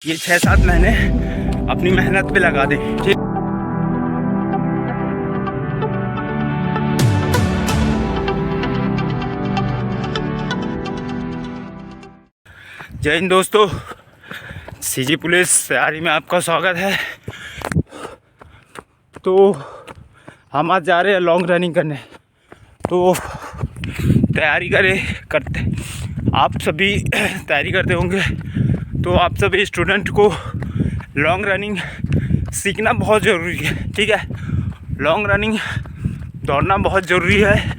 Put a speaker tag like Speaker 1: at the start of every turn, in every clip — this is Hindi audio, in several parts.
Speaker 1: ये 6-7 महीने अपनी मेहनत पे लगा दें। ठीक, जय हिंद दोस्तों, सीजी पुलिस तैयारी में आपका स्वागत है। तो हम आज जा रहे हैं लॉन्ग रनिंग करने। तो तैयारी करते आप सभी तैयारी करते होंगे। तो आप सभी स्टूडेंट को लॉन्ग रनिंग सीखना बहुत ज़रूरी है। ठीक है, लॉन्ग रनिंग दौड़ना बहुत ज़रूरी है।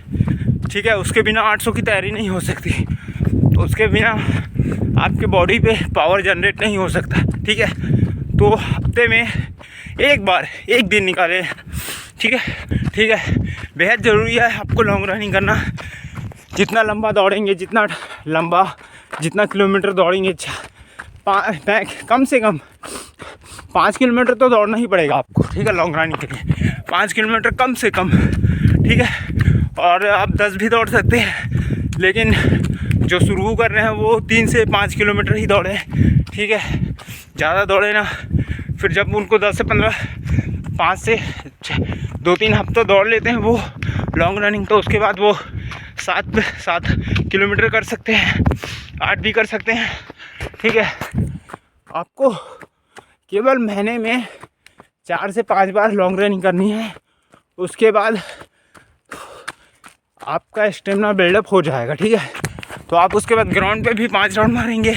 Speaker 1: ठीक है, उसके बिना 800 की तैयारी नहीं हो सकती। उसके बिना आपके बॉडी पे पावर जनरेट नहीं हो सकता। ठीक है, तो हफ्ते में एक दिन निकालें। ठीक है, बेहद ज़रूरी है आपको लॉन्ग रनिंग करना। जितना लंबा दौड़ेंगे, जितना किलोमीटर दौड़ेंगे, कम से कम 5 किलोमीटर तो दौड़ना ही पड़ेगा आपको। ठीक है, लॉन्ग रनिंग के लिए 5 किलोमीटर कम से कम। ठीक है, और आप 10 भी दौड़ सकते हैं, लेकिन जो शुरू कर रहे हैं वो 3 से 5 किलोमीटर ही दौड़े। ठीक है, ज़्यादा दौड़े ना। फिर जब उनको 10 से 15 5 से 2-3 हफ्ते दौड़ लेते हैं वो लॉन्ग रनिंग, तो उसके बाद वो 7 किलोमीटर कर सकते हैं, 8 भी कर सकते हैं। ठीक है, आपको केवल महीने में 4 से 5 बार लॉन्ग रनिंग करनी है। उसके बाद आपका स्टेमिना बिल्डअप हो जाएगा। ठीक है, तो आप उसके बाद ग्राउंड पे भी 5 राउंड मारेंगे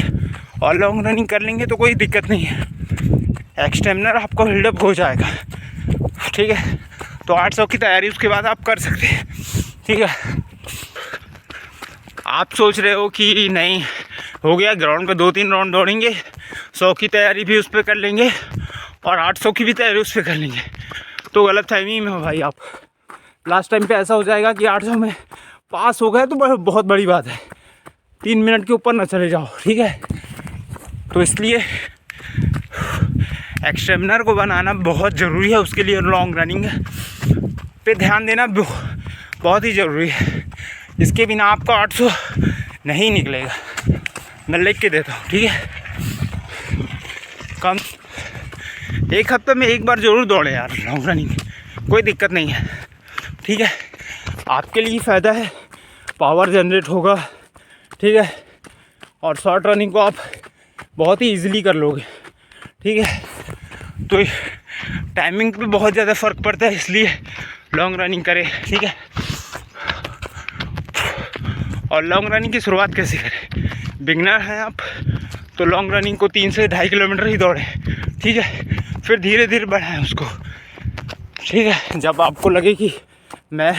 Speaker 1: और लॉन्ग रनिंग कर लेंगे तो कोई दिक्कत नहीं है। स्टेमिना आपको बिल्डअप हो जाएगा। ठीक है, तो 800 की तैयारी उसके बाद आप कर सकते हैं। ठीक है, आप सोच रहे हो कि नहीं हो गया, ग्राउंड पे 2-3 राउंड दौड़ेंगे, 100 की तैयारी भी उस पर कर लेंगे और 800 की भी तैयारी उस पर कर लेंगे, तो गलत फहमी में हो भाई आप। लास्ट टाइम पे ऐसा हो जाएगा कि 800 में पास हो गए तो बहुत बड़ी बात है। 3 मिनट के ऊपर ना चले जाओ। ठीक है, तो इसलिए स्टेमिना को बनाना बहुत ज़रूरी है। उसके लिए लॉन्ग रनिंग पे ध्यान देना बहुत ही ज़रूरी है। इसके बिना आपका 800 नहीं निकलेगा। मैं लिख के देता हूँ। ठीक है, कम 1 हफ्ते में 1 बार ज़रूर दौड़े यार लॉन्ग रनिंग, कोई दिक्कत नहीं है। ठीक है, आपके लिए फ़ायदा है, पावर जनरेट होगा। ठीक है, और शॉर्ट रनिंग को आप बहुत ही इजीली कर लोगे। ठीक है, तो टाइमिंग पे बहुत ज़्यादा फ़र्क पड़ता है, इसलिए लॉन्ग रनिंग करें। ठीक है, और लॉन्ग रनिंग की शुरुआत कैसे करें? बिगनर हैं आप तो लॉन्ग रनिंग को 3 से 2.5 किलोमीटर ही दौड़ें। ठीक है, फिर धीरे धीरे बढ़ाएं उसको। ठीक है, जब आपको लगे कि मैं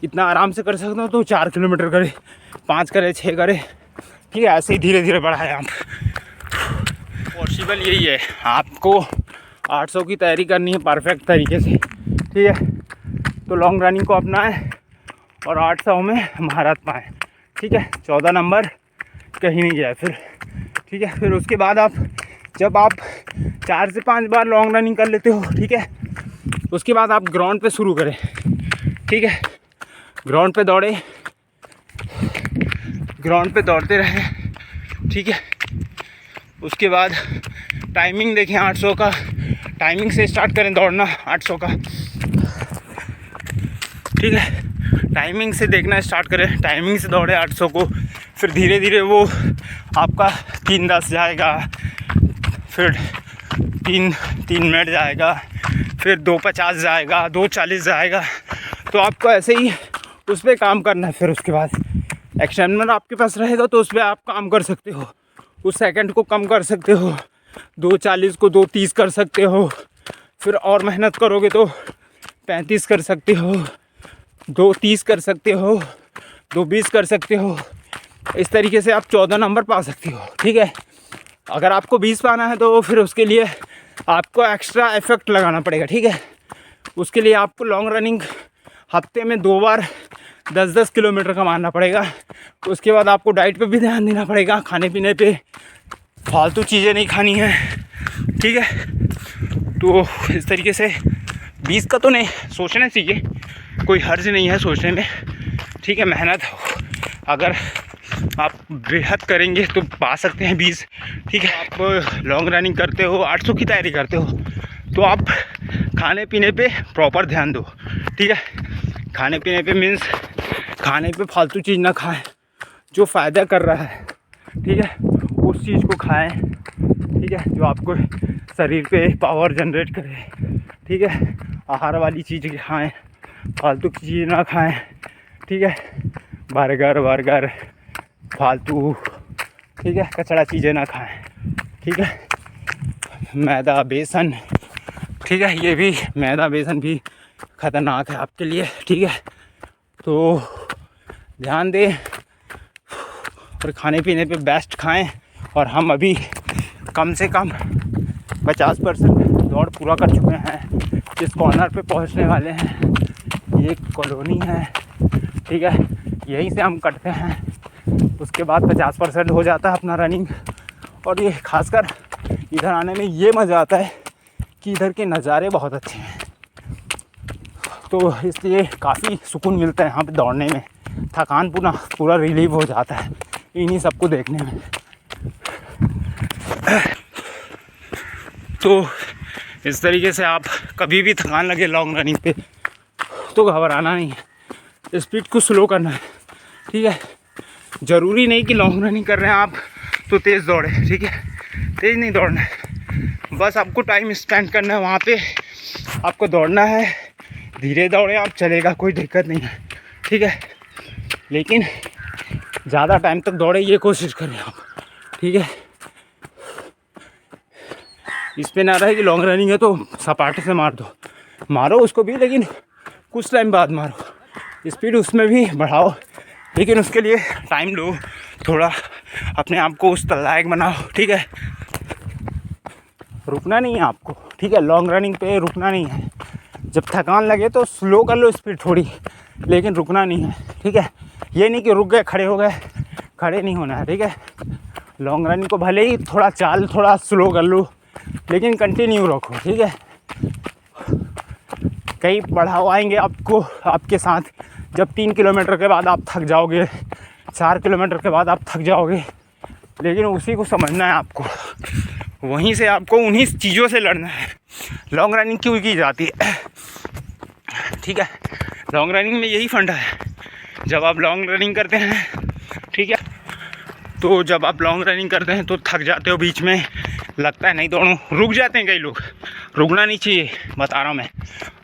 Speaker 1: इतना आराम से कर सकता हूँ तो 4 किलोमीटर करें, 5 करें, 6 करें। ठीक है, ऐसे ही धीरे धीरे बढ़ाएं आप। पॉसिबल यही है, आपको 800 की तैयारी करनी है परफेक्ट तरीके से। ठीक है, तो लॉन्ग रनिंग को अपनाएं और 800 में महारत पाएँ। ठीक है, 14 नंबर कहीं नहीं जाए फिर। ठीक है, फिर उसके बाद जब आप 4 से 5 बार लॉन्ग रनिंग कर लेते हो, ठीक है, उसके बाद आप ग्राउंड पे शुरू करें। ठीक है, ग्राउंड पे दौड़ते रहें। ठीक है, उसके बाद टाइमिंग देखें 800 का, टाइमिंग से स्टार्ट करें दौड़ना 800 का। ठीक है, टाइमिंग से देखना स्टार्ट करें, टाइमिंग से दौड़े 800 को। फिर धीरे धीरे वो आपका 3:10 जाएगा, फिर 3 मिनट जाएगा, फिर 2:50 जाएगा, 2:40 जाएगा। तो आपको ऐसे ही उस पर काम करना है। फिर उसके बाद एक्सटेंडर आपके पास रहेगा तो उस पर आप काम कर सकते हो, उस सेकंड को कम कर सकते हो, 2:40 को 2:30 कर सकते हो। फिर और मेहनत करोगे तो 35 कर सकते हो, 2:30 कर सकते हो, 2:20 कर सकते हो। इस तरीके से आप 14 नंबर पा सकते हो। ठीक है, अगर आपको 20 पाना है तो फिर उसके लिए आपको एक्स्ट्रा इफेक्ट लगाना पड़ेगा। ठीक है, उसके लिए आपको लॉन्ग रनिंग हफ्ते में 2 बार 10-10 किलोमीटर का मारना पड़ेगा। उसके बाद आपको डाइट पे भी ध्यान देना पड़ेगा, खाने पीने पे फालतू चीज़ें नहीं खानी है। ठीक है, तो इस तरीके से 20 का तो नहीं सोचना चाहिए, कोई हर्ज नहीं है सोचने में। ठीक है, मेहनत अगर आप बेहद करेंगे तो पा सकते हैं 20। ठीक है, आप लॉन्ग रनिंग करते हो, 800 की तैयारी करते हो, तो आप खाने पीने पे प्रॉपर ध्यान दो। ठीक है, खाने पीने पे मीन्स खाने पे फालतू चीज़ ना खाएं, जो फ़ायदा कर रहा है, ठीक है, उस चीज़ को खाएं। ठीक है, जो आपको शरीर पे पावर जनरेट करे। ठीक है, आहार वाली चीज़ खाएं, फालतू की चीज़ ना खाएं। ठीक है, बर्गर फालतू, ठीक है, कचड़ा चीज़ें ना खाएं। ठीक है, मैदा बेसन, ठीक है, ये भी मैदा बेसन भी ख़तरनाक है आपके लिए। ठीक है, तो ध्यान दें और खाने पीने पे बेस्ट खाएं। और हम अभी कम से कम 50% दौड़ पूरा कर चुके हैं, इस कॉर्नर पे पहुंचने वाले हैं। ये कॉलोनी है, ठीक है, यहीं से हम कटते हैं, उसके बाद 50% हो जाता है अपना रनिंग। और ये खासकर इधर आने में ये मज़ा आता है कि इधर के नज़ारे बहुत अच्छे हैं, तो इसलिए काफ़ी सुकून मिलता है यहाँ पे दौड़ने में। थकान पूरा रिलीव हो जाता है इन्हीं सबको देखने में। तो इस तरीके से आप कभी भी थकान लगे लॉन्ग रनिंग पे तो घबराना नहीं है, स्पीड को स्लो करना है। ठीक है, ज़रूरी नहीं कि लॉन्ग रनिंग कर रहे हैं आप तो तेज़ दौड़े। ठीक है, तेज़ नहीं दौड़ना है, बस आपको टाइम स्पेंड करना है वहाँ पे, आपको दौड़ना है। धीरे दौड़े आप, चलेगा, कोई दिक्कत नहीं है। ठीक है, लेकिन ज़्यादा टाइम तक दौड़े ये कोशिश करें आप। ठीक है, इस पे ना रहे कि लॉन्ग रनिंग है तो सपाटे से मारो उसको भी, लेकिन कुछ टाइम बाद मारो, स्पीड उसमें भी बढ़ाओ, लेकिन उसके लिए टाइम लो, थोड़ा अपने आप को उस लायक बनाओ। ठीक है, रुकना नहीं है आपको। ठीक है, लॉन्ग रनिंग पे रुकना नहीं है, जब थकान लगे तो स्लो कर लो स्पीड थोड़ी, लेकिन रुकना नहीं है। ठीक है, ये नहीं कि रुक गए, खड़े हो गए, खड़े नहीं होना है। ठीक है, लॉन्ग रनिंग को भले ही थोड़ा स्लो कर लो, लेकिन कंटिन्यू रखो। ठीक है, कई पढ़ाओ आएंगे आपको आपके साथ, जब 3 किलोमीटर के बाद आप थक जाओगे, 4 किलोमीटर के बाद आप थक जाओगे, लेकिन उसी को समझना है आपको, वहीं से आपको उन्हीं चीज़ों से लड़ना है। लॉन्ग रनिंग क्यों की जाती है? ठीक है, लॉन्ग रनिंग में यही फंडा है। जब आप लॉन्ग रनिंग करते हैं, ठीक है, तो जब आप लॉन्ग रनिंग करते हैं तो थक जाते हो, बीच में लगता है नहीं दौड़ूं, रुक जाते हैं कई लोग। रुकना नहीं चाहिए, बता रहा हूँ मैं,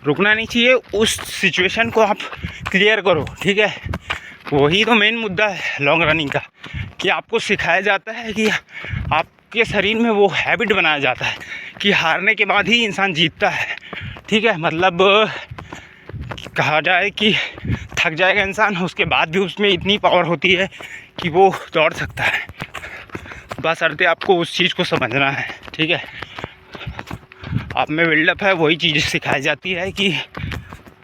Speaker 1: रुकना नहीं चाहिए। उस सिचुएशन को आप क्लियर करो। ठीक है, वही तो मेन मुद्दा है लॉन्ग रनिंग का, कि आपको सिखाया जाता है कि आपके शरीर में वो हैबिट बनाया जाता है कि हारने के बाद ही इंसान जीतता है। ठीक है, मतलब कहा जाए कि थक जाएगा इंसान, उसके बाद भी उसमें इतनी पावर होती है कि वो दौड़ सकता है। बस अर्थ आपको उस चीज़ को समझना है। ठीक है, आप में बिल्डअप है, वही चीज़ सिखाई जाती है कि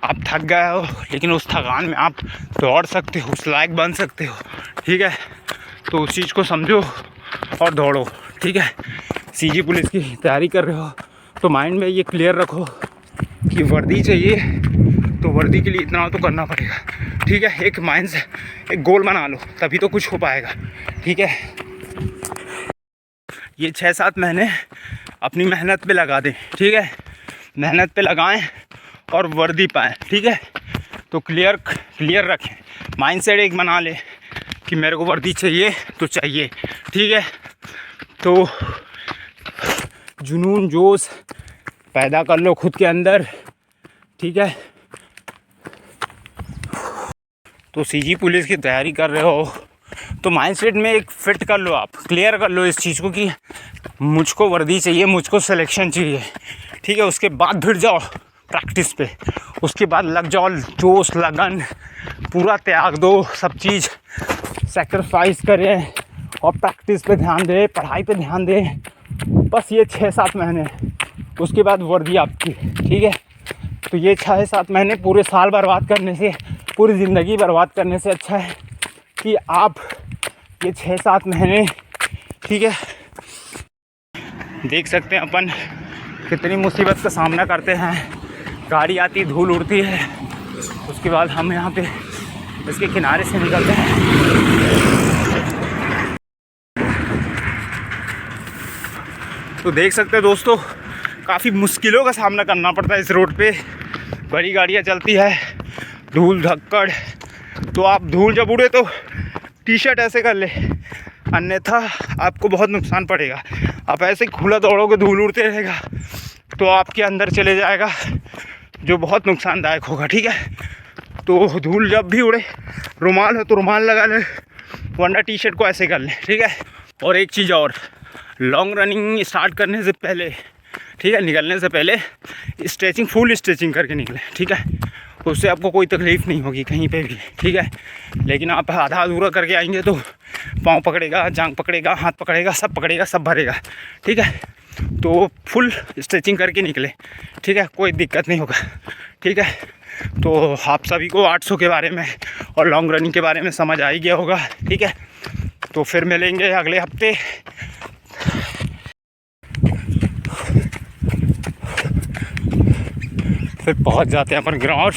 Speaker 1: आप थक गए हो, लेकिन उस थकान में आप दौड़ सकते हो, उस लायक बन सकते हो। ठीक है, तो उस चीज़ को समझो और दौड़ो। ठीक है, सीजी पुलिस की तैयारी कर रहे हो तो माइंड में ये क्लियर रखो कि वर्दी चाहिए, तो वर्दी के लिए इतना तो करना पड़ेगा। ठीक है, एक माइंड से एक गोल बना लो, तभी तो कुछ हो पाएगा। ठीक है, ये 6-7 महीने अपनी मेहनत पे लगा दें। ठीक है, मेहनत पे लगाएं और वर्दी पाएँ। ठीक है, तो क्लियर रखें, माइंडसेट एक बना ले कि मेरे को वर्दी चाहिए तो चाहिए। ठीक है, तो जुनून जोश पैदा कर लो खुद के अंदर। ठीक है, तो सीजी पुलिस की तैयारी कर रहे हो तो माइंडसेट में एक फिट कर लो, आप क्लियर कर लो इस चीज़ को कि मुझको वर्दी चाहिए, मुझको सिलेक्शन चाहिए। ठीक है, उसके बाद भिड़ जाओ प्रैक्टिस पे, उसके बाद लग जाओ, जोश लगन पूरा त्याग दो, सब चीज़ सैक्रिफाइस करें और प्रैक्टिस पे ध्यान दें, पढ़ाई पे ध्यान दें। बस ये 6-7 महीने, उसके बाद वर्दी आपकी। ठीक है, तो ये 6-7 महीने पूरे साल बर्बाद करने से, पूरी ज़िंदगी बर्बाद करने से अच्छा है कि आप ये 6-7 महीने, ठीक है, देख सकते हैं अपन कितनी मुसीबत का सामना करते हैं। गाड़ी आती, धूल उड़ती है, उसके बाद हम यहाँ पे इसके किनारे से निकलते हैं। तो देख सकते हैं दोस्तों, काफ़ी मुश्किलों का सामना करना पड़ता है इस रोड पे। बड़ी गाड़ियाँ चलती है, धूल धक्कड़। तो आप धूल जब उड़े तो टी शर्ट ऐसे कर ले, अन्यथा आपको बहुत नुकसान पड़ेगा। आप ऐसे ही खुला दौड़ोगे, धूल उड़ते रहेगा तो आपके अंदर चले जाएगा, जो बहुत नुकसानदायक होगा। ठीक है, तो धूल जब भी उड़े, रुमाल है तो रुमाल लगा ले, वरना टी शर्ट को ऐसे कर ले। ठीक है, और एक चीज़ और, लॉन्ग रनिंग स्टार्ट करने से पहले, ठीक है, निकलने से पहले स्ट्रेचिंग, फुल स्ट्रेचिंग करके निकले। ठीक है, उससे आपको कोई तकलीफ़ नहीं होगी कहीं पे भी। ठीक है, लेकिन आप आधा अधूरा करके आएंगे तो पाँव पकड़ेगा, जांग पकड़ेगा, हाथ पकड़ेगा, सब पकड़ेगा, सब भरेगा। ठीक है, तो फुल स्ट्रेचिंग करके निकले। ठीक है, कोई दिक्कत नहीं होगा। ठीक है, तो आप सभी को 800 के बारे में और लॉन्ग रनिंग के बारे में समझ आ ही गया होगा। ठीक है, तो फिर मिलेंगे अगले हफ्ते। फिर पहुंच जाते हैं अपन ग्राउंड।